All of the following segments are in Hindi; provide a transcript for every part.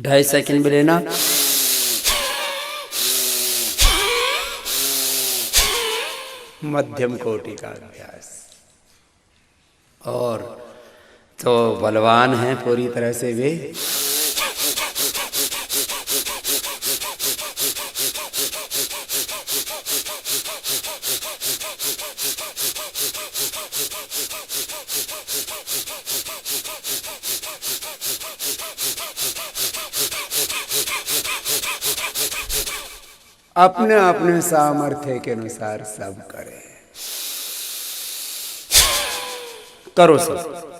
2.5 सेकंड में लेना। मध्यम कोटि का अभ्यास। और तो बलवान हैं पूरी तरह से वे, अपने अपने सामर्थ्य के अनुसार सब करें। करो सब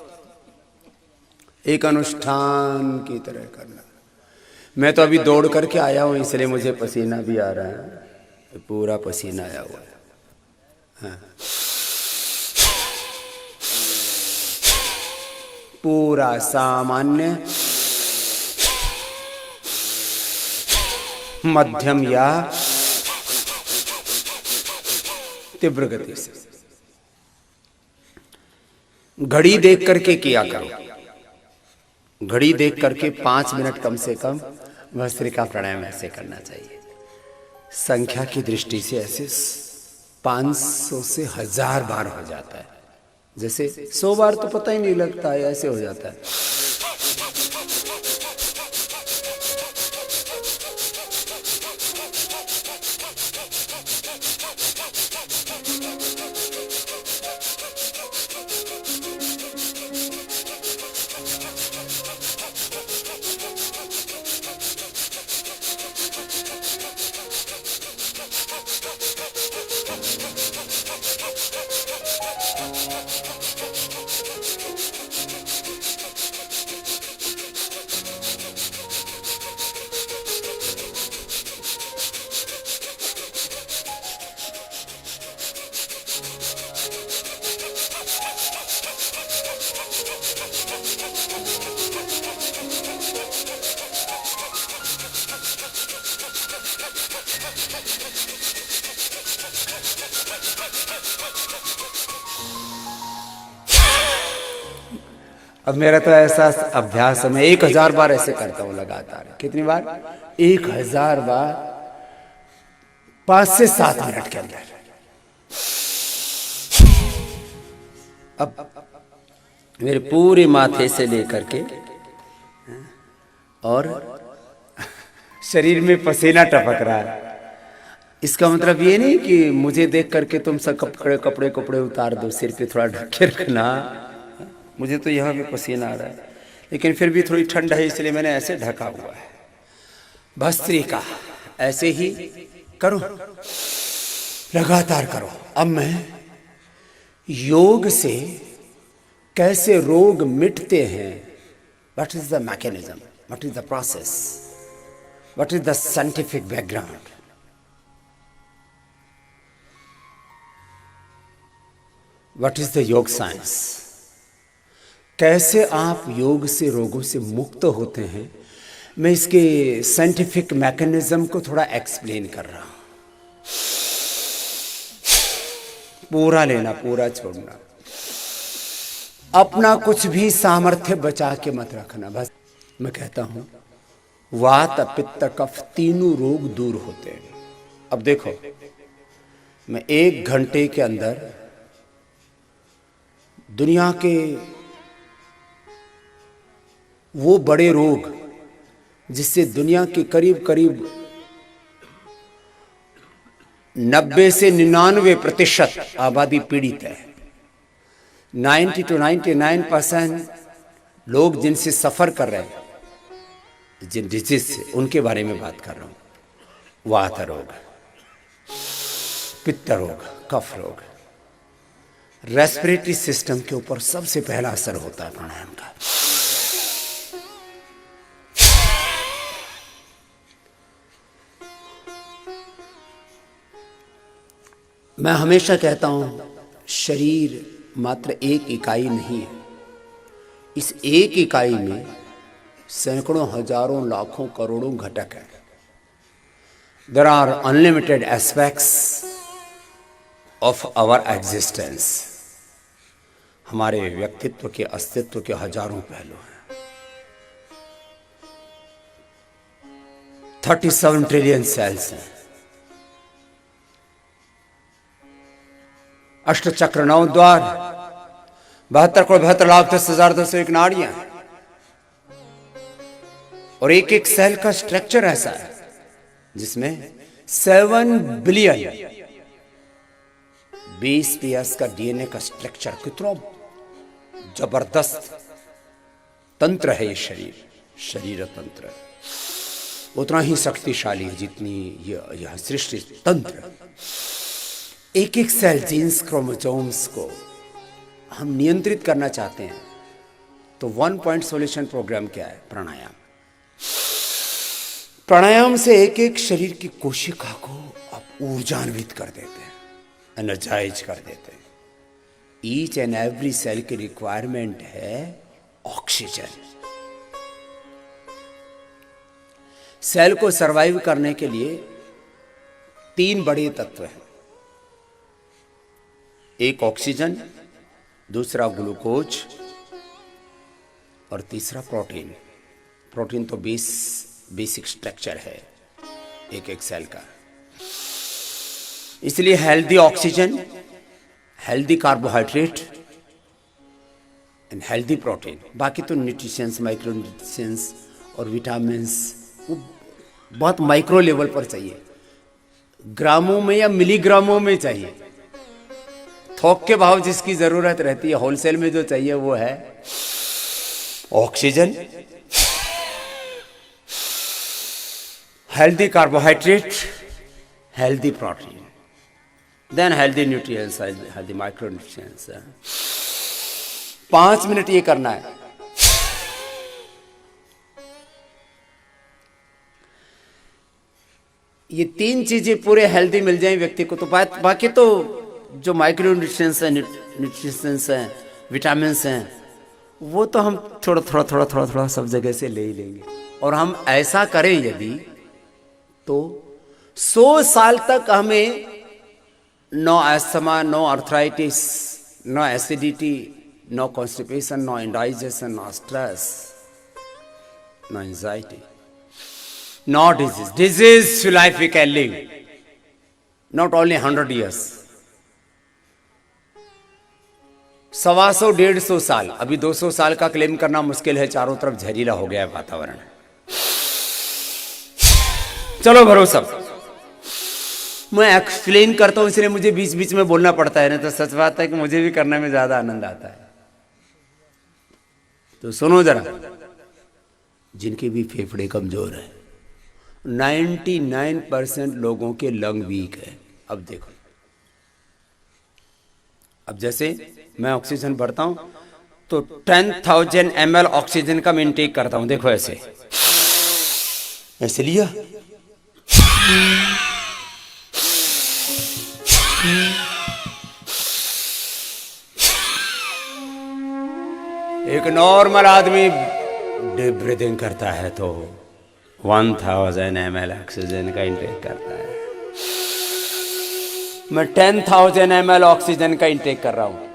एक अनुष्ठान की तरह करना। मैं तो अभी दौड़ करके आया हूं, इसलिए मुझे पसीना भी आ रहा है, पूरा पसीना आया हुआ है। हाँ। पूरा सामान्य, मध्यम या तीव्र गति से। घड़ी देख करके किया करो। घड़ी देख करके 5 मिनट कम से कम भस्त्रिका प्राणायाम ऐसे करना चाहिए। संख्या की दृष्टि से ऐसे 500 से 1000 बार हो जाता है। जैसे 100 बार तो पता ही नहीं लगता है, ऐसे हो जाता है। अब मेरा तो ऐसा अभ्यास है, मैं 1000 बार ऐसे करता हूं लगातार। कितनी बार? 1000 बार 5 से 7 मिनट के अंदर। अब मेरे पूरे माथे से लेकर के और शरीर में पसीना टपक रहा है। इसका मतलब ये नहीं कि मुझे देख करके तुम सब कपड़े उतार दो, सिर पे थोड़ा ढक के रखना। मुझे तो यहाँ भी पसीना आ रहा है, लेकिन फिर भी थोड़ी ठंड है, इसलिए मैंने ऐसे ढका हुआ है। भस्त्रिका ऐसे ही करो, लगातार करो। अब मैं योग से कैसे रोग मिटते हैं, what is the mechanism, what is the process, what is the scientific background, what is the योग साइंस, कैसे आप योग से रोगों से मुक्त होते हैं, मैं इसके साइंटिफिक मैकेनिज्म को थोड़ा एक्सप्लेन कर रहा हूं। पूरा लेना, पूरा छोड़ना, अपना कुछ भी सामर्थ्य बचा के मत रखना। बस मैं कहता हूं वात पित्त कफ तीनों रोग दूर होते हैं। अब देखो, मैं 1 घंटे के अंदर दुनिया के वो बड़े रोग जिससे दुनिया के करीब करीब 90 से 99% आबादी पीड़ित है, 90 to 99% लोग जिनसे सफर कर रहे हैं, जिन डिजीज से, उनके बारे में बात कर रहा हूं। वात रोग, पित्त रोग, कफ रोग, रेस्पिरेटरी सिस्टम के ऊपर सबसे पहला असर होता है प्राणायाम का। मैं हमेशा कहता हूं शरीर मात्र एक इकाई नहीं है। इस एक इकाई में सैकड़ों, हजारों, लाखों, करोड़ों घटक हैं। There are unlimited aspects of our existence. हमारे व्यक्तित्व के, अस्तित्व के हजारों पहलू हैं। 37 ट्रिलियन सेल्स हैं। अष्ट चक्र, 9 द्वार, 72 करोड़ 72 लाख 10,201 नाड़ियां, और एक एक सेल का स्ट्रक्चर ऐसा है जिसमें 7 बिलियन बेस पेयर्स का डीएनए का स्ट्रक्चर। कितना जबरदस्त तंत्र है ये शरीर तंत्र, उतना ही शक्तिशाली है जितनी यह सृष्टि तंत्र। एक एक सेल, जीन्स, क्रोमोसोम्स को हम नियंत्रित करना चाहते हैं तो 1 पॉइंट सॉल्यूशन प्रोग्राम क्या है? प्राणायाम। प्राणायाम से एक एक शरीर की कोशिका को आप ऊर्जान्वित कर देते हैं, एनर्जाइज कर देते हैं। ईच एंड एवरी सेल की रिक्वायरमेंट है ऑक्सीजन। सेल को सरवाइव करने के लिए 3 बड़े तत्व हैं। एक ऑक्सीजन, दूसरा ग्लूकोज और तीसरा प्रोटीन। प्रोटीन तो बेसिक स्ट्रक्चर है एक एक सेल का। इसलिए healthy oxygen, healthy carbohydrate and healthy protein. बाकी तो न्यूट्रिशंस, माइक्रो न्यूट्रिशंस और विटामिन्स वो बहुत माइक्रो लेवल पर चाहिए, ग्रामों में या मिलीग्रामों में चाहिए। थोक के भाव जिसकी जरूरत रहती है, होलसेल में जो चाहिए वो है oxygen, healthy carbohydrate, healthy protein, then healthy nutrients, healthy micro nutrients. 5 minute ये करना है। ये 3 चीजें पूरे हेल्दी मिल जाए व्यक्ति को तो बाकी तो जो माइक्रो न्यूट्रिशंस हैं, विटामिन हैं, वो तो हम थोड़ा सब जगह से ले ही लेंगे। और हम ऐसा करें यदि तो 100 साल तक हमें no asthma, no arthritis, no acidity, no constipation, no indigestion, no stress, no anxiety, no disease life we can live not only 100 years, 125-150 साल। अभी 200 साल का क्लेम करना मुश्किल है, चारों तरफ जहरीला हो गया है वातावरण। चलो भरोसा, मैं एक्सप्लेन करता हूं इसलिए मुझे बीच बीच में बोलना पड़ता है, ना तो सच बात है कि मुझे भी करने में ज्यादा आनंद आता है। तो सुनो जरा, जिनके भी फेफड़े कमजोर है, 99% लोगों के लंग वीक है। अब देखो, अब जैसे मैं ऑक्सीजन भरता हूं तो 10,000 ml ऑक्सीजन का मैं इनटेक करता हूं। देखो ऐसे लिया, एक नॉर्मल आदमी डीप ब्रीदिंग करता है तो 1000 ml ऑक्सीजन का इंटेक करता है। मैं 10,000 ml ऑक्सीजन का इंटेक कर रहा हूं।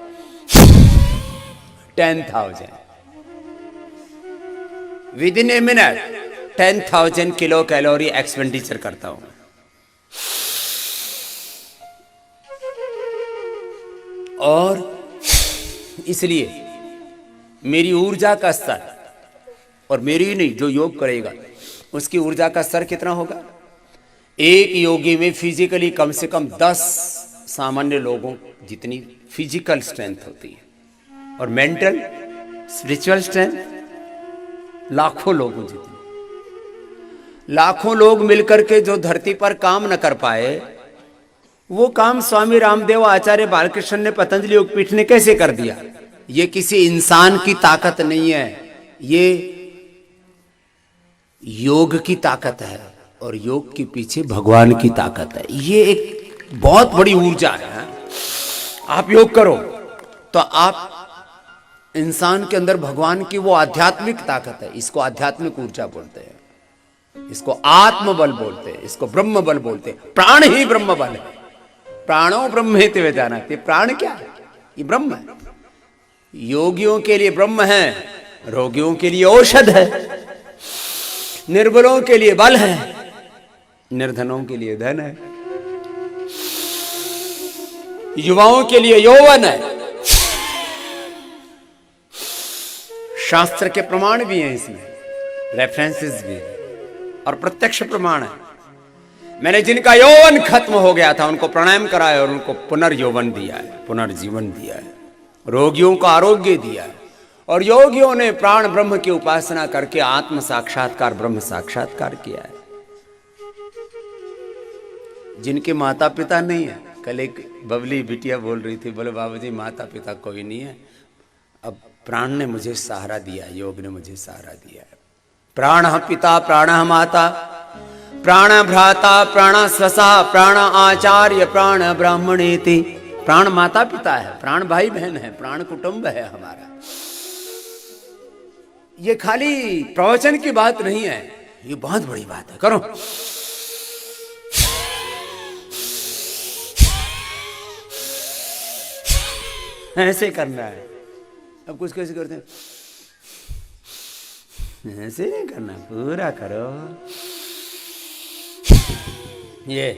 10,000 with in a minute 10,000 kilo calorie expenditure करता हूं। और इसलिए मेरी ऊर्जा का स्तर, और मेरी ही नहीं, जो योग करेगा उसकी ऊर्जा का स्तर कितना होगा? एक योगी में फिजिकली कम से कम 10 सामान्य लोगों जितनी फिजिकल स्ट्रेंथ होती है, और मेंटल स्पिरिचुअल स्ट्रेंथ लाखों लोगों जितनी। लाखों लोग मिलकर के जो धरती पर काम न कर पाए, वो काम स्वामी रामदेव, आचार्य बालकृष्ण ने, पतंजलि योगपीठ ने कैसे कर दिया? ये किसी इंसान की ताकत नहीं है, ये योग की ताकत है, और योग के पीछे भगवान की ताकत है। ये एक बहुत बड़ी ऊर्जा है। आप योग करो तो आप इंसान के अंदर भगवान की वो आध्यात्मिक ताकत है, इसको आध्यात्मिक ऊर्जा बोलते हैं, इसको आत्म बल बोलते हैं, इसको ब्रह्म बल बोलते हैं। प्राण ही ब्रह्म बल है, प्राणो ब्रह्मेति वेदानाति। प्राण क्या है? ये ब्रह्म है। योगियों के लिए ब्रह्म है, रोगियों के लिए औषध है, निर्बलों के लिए बल है, निर्धनों के लिए धन है, युवाओं के लिए यौवन है। शास्त्र के प्रमाण भी हैं इसमें, रेफरेंसेस भी हैं और प्रत्यक्ष प्रमाण है। मैंने जिनका यौवन खत्म हो गया था उनको प्राणायाम कराया और उनको पुनर्यौवन दिया है, पुनर्जीवन दिया है, रोगियों को आरोग्य दिया है। और योगियों ने प्राण ब्रह्म की उपासना करके आत्म साक्षात्कार, ब्रह्म साक्षात्कार किया है। जिनके माता पिता नहीं है, कल एक बबली बिटिया बोल रही थी, बोले बाबूजी माता पिता कोई नहीं है, अब प्राण ने मुझे सहारा दिया, योग ने मुझे सहारा दिया है। प्राण पिता, प्राण माता, प्राण भ्राता, प्राण स्वसा, प्राण आचार्य, प्राण ब्राह्मणेति। प्राण माता पिता है, प्राण भाई बहन है, प्राण कुटुंब है हमारा। ये खाली प्रवचन की बात नहीं है, ये बहुत बड़ी बात है। करो, ऐसे करना है। अब कुछ कैसे करते हैं, ऐसे नहीं करना, पूरा करो ये